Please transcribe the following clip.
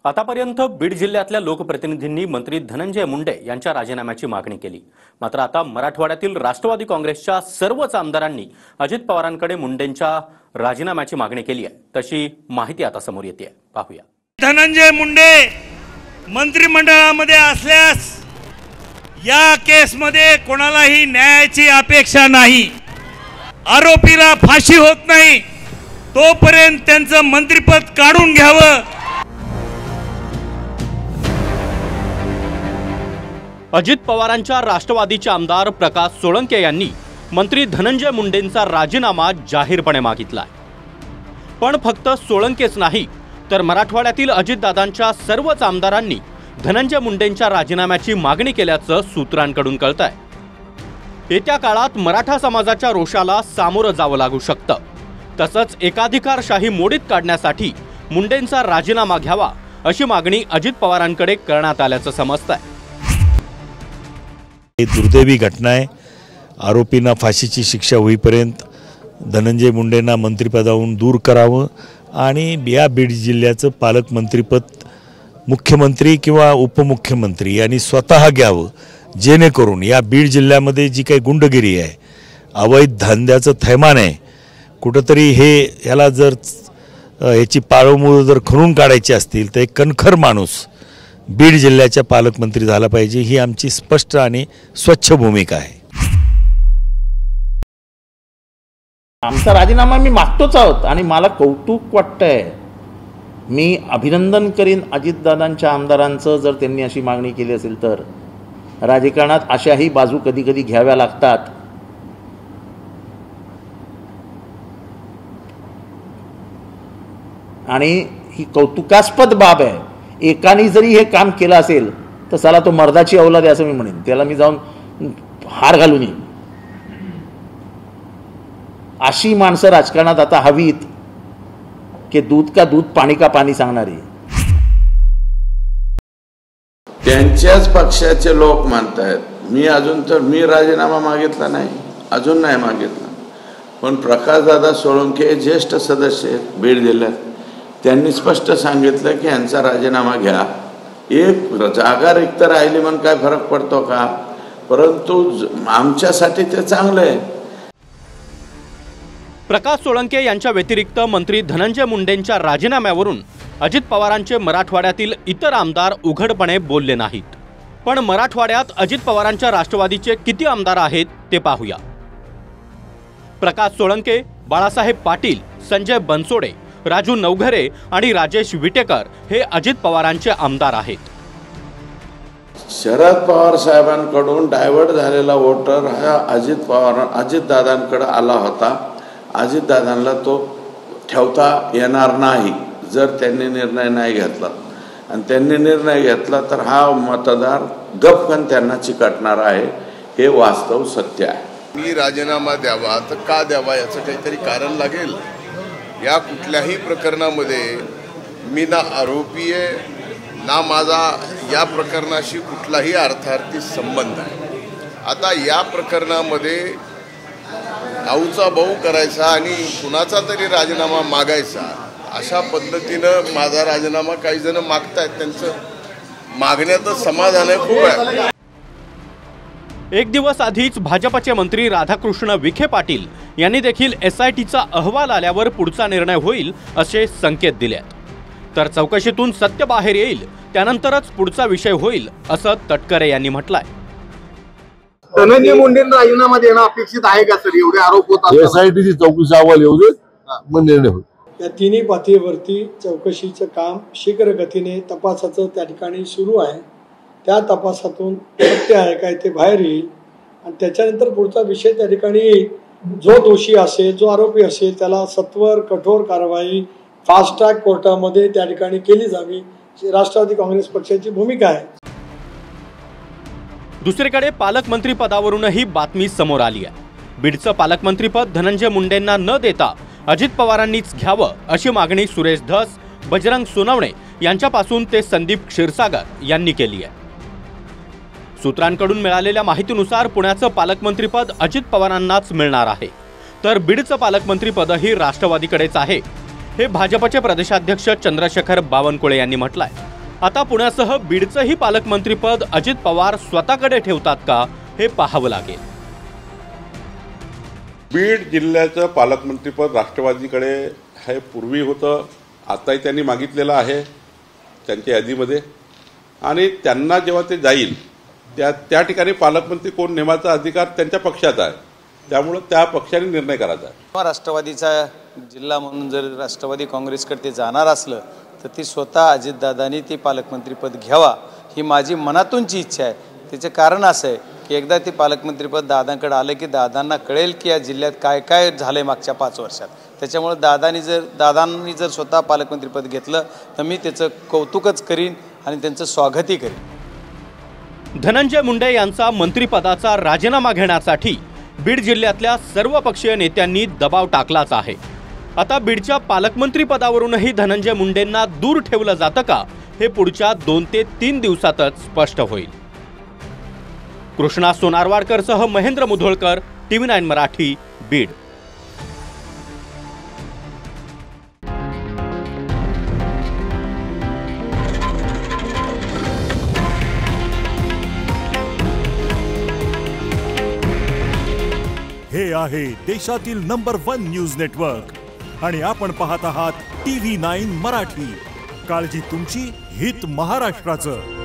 आतापर्यंत बीड जिल्ह्यातल्या लोकप्रतिनिधींनी मंत्री धनंजय मुंडे यांच्या राजीनाम्याची मागणी केली। मात्र आता मराठवाड्यातील राष्ट्रवादी काँग्रेसच्या सर्वच आमदारांनी अजित पवारांकडे मुंडेंच्या राजीनाम्याची मागणी केली आहे। तशी माहिती आता समोर येते, पाहूया। धनंजय मुंडे मंत्रिमंडळामध्ये असल्यास या केसमध्ये कोणालाही न्यायाची अपेक्षा नाही। आरोपीला फाशी होत नाही तोपर्यंत त्यांचं मंत्रिपद काढून घ्यावं। अजित पवारांच्या राष्ट्रवादीचे आमदार प्रकाश सोळंके यांनी मंत्री धनंजय मुंडेंचा राजीनामा जाहीरपणे मागितलाय। पण फक्त सोळंकेच नाही तर मराठवाड्यातील अजितदादांच्या सर्वच आमदारांनी धनंजय मुंडेंच्या राजीनाम्याची मागणी केल्याचं सूत्रांकडून कळतंय। येत्या काळात मराठा समाजाच्या रोषाला सामोरं जावं लागू शकतं। तसंच एकाधिकारशाही मोडीत काढण्यासाठी मुंडेंचा राजीनामा घ्यावा अशी मागणी अजित पवारांकडे करण्यात आल्याचं समजतंय। ही दुर्दैवी घटना आहे। आरोपींना फाशीची शिक्षा होईपर्यंत धनंजय मुंडेंना मंत्रिपदावरून दूर करावं आणि या बीड जिल्ह्याचं पालकमंत्रीपद मुख्यमंत्री किंवा उपमुख्यमंत्री यांनी स्वतः घ्यावं, जेणेकरून या बीड जिल्ह्यामध्ये जी काही गुंडगिरी आहे, अवैध धंद्याचं थैमान आहे, कुठंतरी याला जर याची पाळंमुळं जर खणून काढायची असतील तर एक कणखर माणूस बीड जिल्ह्याचा पालकमंत्री झाला पाहिजे, ही आमची स्पष्ट आणि स्वच्छ भूमिका आहे। आमचा राजीनामा मी मागतोच आहोत आणि मला कौतुक वाटतंय। मी अभिनंदन करीन अजितदादांच्या आमदारांचं जर त्यांनी अशी मागणी केली असेल तर। राजकारणात अशाही बाजू कधी कधी घ्याव्या लागतात। आणि ही कौतुकास्पद बाब आहे। एकाने जरी हे काम केलं असेल तर चला तो मर्दाची औलाद आहे असं मी म्हणेन, त्याला मी जाऊन हार घालून येईन। अशी माणसं राजकारणात आता हवीत की दूध का दूध पाणी का पाणी सांगणारी। त्यांच्याच पक्षाचे लोक म्हणतात मी राजीनामा मागितला नाही, अजून नाही मागितला, पण प्रकाशदादा सोळंके ज्येष्ठ सदस्य आहेत बीड जिल्ह्यात, त्यांनी स्पष्ट सांगितलं की यांचा राजीनामा घ्या। एक जागा रिक्त राहिली म्हणून काय फरक पडतो का, परंतु आमच्यासाठी ते चांगलं आहे। प्रकाश सोळंके यांच्या व्यतिरिक्त मंत्री धनंजय मुंडेंच्या राजीनाम्यावरून अजित पवारांचे मराठवाड्यातील इतर आमदार उघडपणे बोलले नाहीत। पण मराठवाड्यात अजित पवारांच्या राष्ट्रवादीचे किती आमदार आहेत ते पाहूया। प्रकाश सोळंके, बाळासाहेब पाटील, संजय बनसोडे, राजू नवघरे आणि राजेश विटेकर हे अजित पवारांचे आमदार आहेत। शरद पवार साहेबांकडून डायव्हर्ट झालेला वोटर हा अजितदादांकडे आला होता। अजितदादांना तो ठेवता येणार नाही जर त्यांनी निर्णय नाही घेतला, आणि त्यांनी निर्णय घेतला तर हा मतदार गपकन त्यांना चिकटणार आहे, हे वास्तव सत्य आहे। मी राजीनामा द्यावा तर का द्यावा याचं काहीतरी कारण लागेल। या कुठल्याही प्रकरणामध्ये मी ना आरोपी आहे ना माझा या प्रकरणाशी कुठलाही अर्थार्थी संबंध आहे। आता या प्रकरणामध्ये आऊचा भाऊ करायचा आणि कुणाचा तरी राजीनामा मागायचा, अशा पद्धतीनं माझा राजीनामा काही जण मागतायत, त्यांचं मागण्याचं समाधान आहे खूप आहे। एक दिवस आधीच भाजपचे मंत्री राधाकृष्ण विखे पाटील यांनी देखील SITचा अहवाल आल्यावर पुढचा निर्णय होईल असे संकेत दिलेत। तर चौकशीतून सत्य बाहेर येईल त्यानंतरच पुढचा विषय होईल असं तटकरे यांनी म्हटलंय। धनंजय मुंडेंना राजीनामा देणं अपेक्षित आहे का सर? एवढे आरोप होतात। SITची चौकशी अहवाल येऊ दे, मग निर्णय होईल। या तिन्ही पातळीवरती चौकशीचं काम शीघ्र गतीने तपासाचं त्या ठिकाणी सुरू आहे। त्या तपासातून सत्य आहे काय ते बाहेर येईल आणि त्याच्यानंतर पुढचा विषय त्या ठिकाणी येईल। जो दोषी असेल, जो आरोपी असेल त्याला सत्वर कठोर कारवाई फास्ट ट्रॅक कोर्टामध्ये त्या ठिकाणी केली जावी, राष्ट्रवादी काँग्रेस पक्षाची भूमिका आहे। दुसरीकडे पालकमंत्री पदावरूनही बातमी समोर आली आहे। बीडचं पालकमंत्रीपद धनंजय मुंडेंना न देता अजित पवारांनीच घ्यावं अशी मागणी सुरेश धस, बजरंग सोनवणे यांच्यापासून ते संदीप क्षीरसागर यांनी केली आहे। सूत्रांकडून मिळालेल्या माहितीनुसार पुण्याचं पालकमंत्रीपद अजित पवारांनाच मिळणार आहे, तर बीडचं पालकमंत्रीपदही राष्ट्रवादीकडेच आहे, हे भाजपचे प्रदेशाध्यक्ष चंद्रशेखर बावनकुळे यांनी म्हटलंय। आता पुण्यासह बीडचंही पालकमंत्रीपद अजित पवार स्वतःकडे ठेवतात का हे पाहावं लागेल. बीड जिल्ह्याचं पालकमंत्रीपद राष्ट्रवादीकडे हे पूर्वी होतं, आताही त्यांनी मागितलेलं आहे त्यांच्या यादीमध्ये. आणि त्यांना जेव्हा ते जाईल त्या ठिकाणी पालकमंत्री कोण नेमाचा अधिकार त्यांच्या पक्षाचा आहे, त्यामुळं त्या पक्षाने निर्णय करायचा आहे. राष्ट्रवादीचा जिल्हा म्हणून जर राष्ट्रवादी काँग्रेसकडे ते जाणार असलं तर ती स्वतः अजितदादांनी ती पालकमंत्रीपद घ्यावा ही माझी मनातूनची इच्छा आहे. त्याचे कारण असं आहे की एकदा ते पालकमंत्रीपद दादांकडे आलं की दादांना कळेल की या जिल्ह्यात काय काय झालं आहे मागच्या 5 वर्षात. त्याच्यामुळे दादांनी जर स्वतः पालकमंत्रीपद घेतलं तर मी त्याचं कौतुकच करीन आणि त्यांचं स्वागतही करीन. धनंजय मुंडे यांचा मंत्रिपदाचा राजीनामा घेण्यासाठी बीड जिल्ह्यातल्या सर्व पक्षीय नेत्यांनी दबाव टाकलाच आहे. आता बीडच्या पालकमंत्री पदावरूनही धनंजय मुंडेंना दूर ठेवलं जातं का हे पुढच्या 2 ते 3 दिवसातच स्पष्ट होईल. कृष्णा सोनारवाडकरसह महेंद्र मुधोळकर, TV9 मराठी, बीड. हे आहे देशातील नंबर 1 न्यूज नेटवर्क आणि आपण पाहत आहात TV9 मराठी. काळजी तुमची, हित महाराष्ट्राचं.